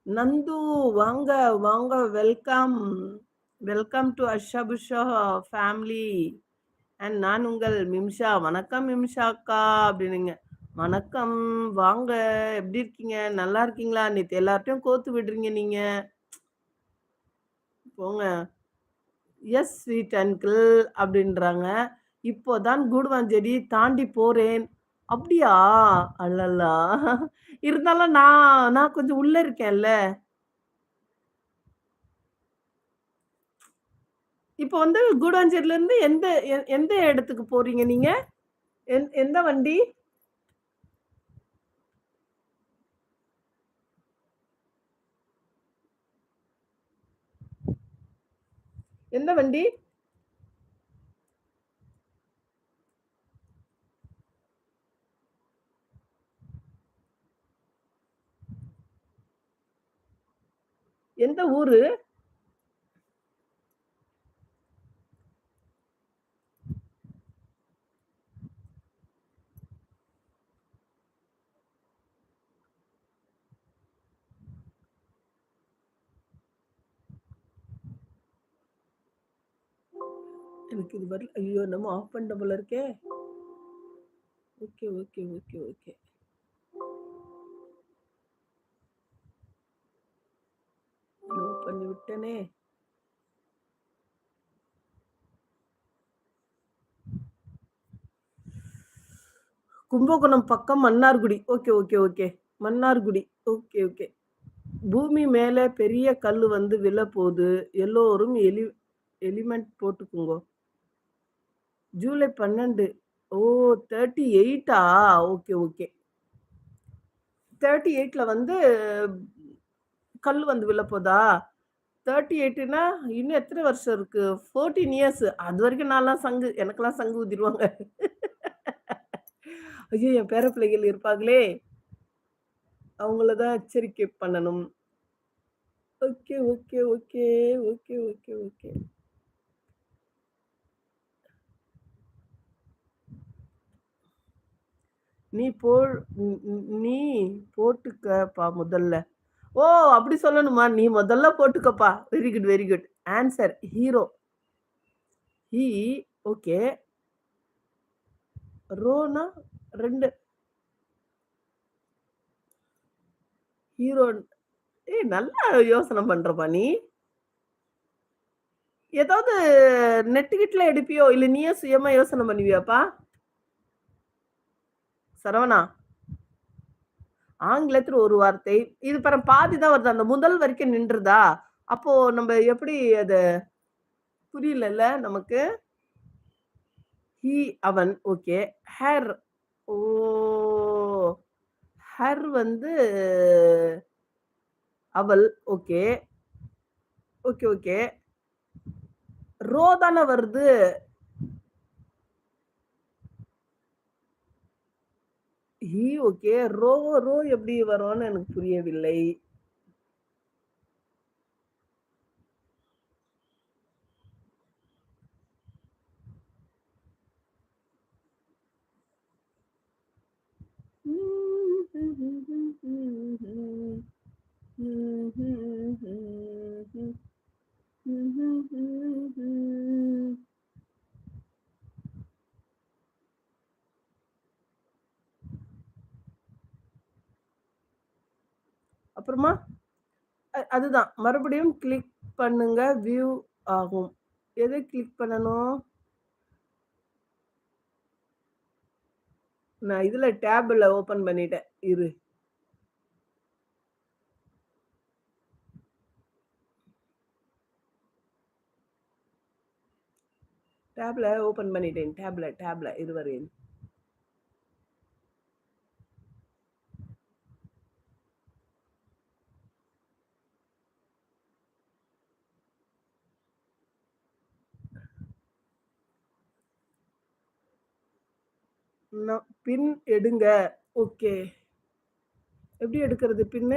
நந்து வாங்க, வாங்க. Welcome. Welcome to Asha Pusha family. And நான் உங்கள் மிம்ஷா. வணக்கம் மிம்ஷா அக்கா அப்படின்னுங்க. வணக்கம். வாங்க. எப்படி இருக்கீங்க? நல்லா இருக்கீங்களா? நேத்து எல்லார்ட்டயும் கோத்து விடுறீங்க நீங்க. போங்க. எஸ் ஸ்வீட் அங்கிள் அப்படின்றாங்க. இப்போதான் கூடுவாஞ்சேரி தாண்டி போறேன். அப்படியா? அல்லல்லா! இருந்தாலும் நான் நான் கொஞ்சம் உள்ள இருக்கேன்ல. இப்போ வந்து கூடாஞ்சேரிலருந்து எந்த இடத்துக்கு போறீங்க நீங்க? எந்த வண்டி? எந்த வண்டி? எந்த ஊரு? எனக்கு இது வரல. ஐயோ! என்னமோ ஆஃப் பண்ணிட்டேன் போல இருக்கே. Okay, okay, okay, okay. Low பண்ணி விட்டேனே. கும்பகோணம் பக்கம் Mannargudi. Okay, okay, okay. Mannargudi. Okay, okay. பூமி மேல பெரிய கல்லு வந்து விழப்போது. எல்லோரும் எலிமெண்ட் போட்டுக்குங்கோ. ஜூலை 12. ஓ! 38ஆ? Okay, okay. 38ல வந்து கல்லு வந்து விழப்போதா? 38ன்னா இன்னும் எத்தன வருஷம் இருக்கு? 14 இயர்ஸ். அதுவரைக்கும் நான்லாம் சங்கு. எனக்கெல்லாம் சங்கு ஊதிருவாங்க. ஐயோ! என் பேர பிள்ளைகள் இருப்பாங்களே! அவங்கள தான் எச்சரிக்கை பண்ணணும். Okay, okay, okay, okay, okay, okay. நீ போ நீ போட்டுக்கப்பா முதல்ல. ஓ! அப்படி சொல்லணுமா? நீ முதல்ல போட்டுக்கப்பா. Very good, very good. Answer hero. ஹி ஓகே. ரோனா 2 ஹீரோ. ஏய் நல்லா யோசனை பண்றப்பா நீ. ஏதாவது நெட்டு கிட்ல எடுப்பியோ? இல்ல நீயே சுயமா யோசனை பண்ணுவியாப்பா? சரவணா, ஆங்கிலத்துல ஒரு வார்த்தை. இது பாதி தான் வருது. அந்த முதல் வரைக்கும் நின்றுதா? அப்போ நம்ப எப்படி அத புரியலல்ல நமக்கு? ஹி அவன். ஓகே. ஹேர். ஓ! ஹர் வந்து அவள். ஓகே. Okay, okay. ரோ தான வருது. He okay. ரோ ரோ எப்படி வரும்னு எனக்கு புரியவில்லை. அப்புறமா அதுதான். மறுபடியும் கிளிக் பண்ணுங்க. வியூ ஆகும். எத கிளிக் பண்ணணும்? நான் இதுல டேப்ல ஓப்பன் பண்ணிட்டேன். இரு. டேப்ல ஓப்பன் பண்ணிட்டேன். டேப்ல இருவரேன். பின் எடுங்க. ஓகே. எப்படி எடுக்கிறது பின்னு?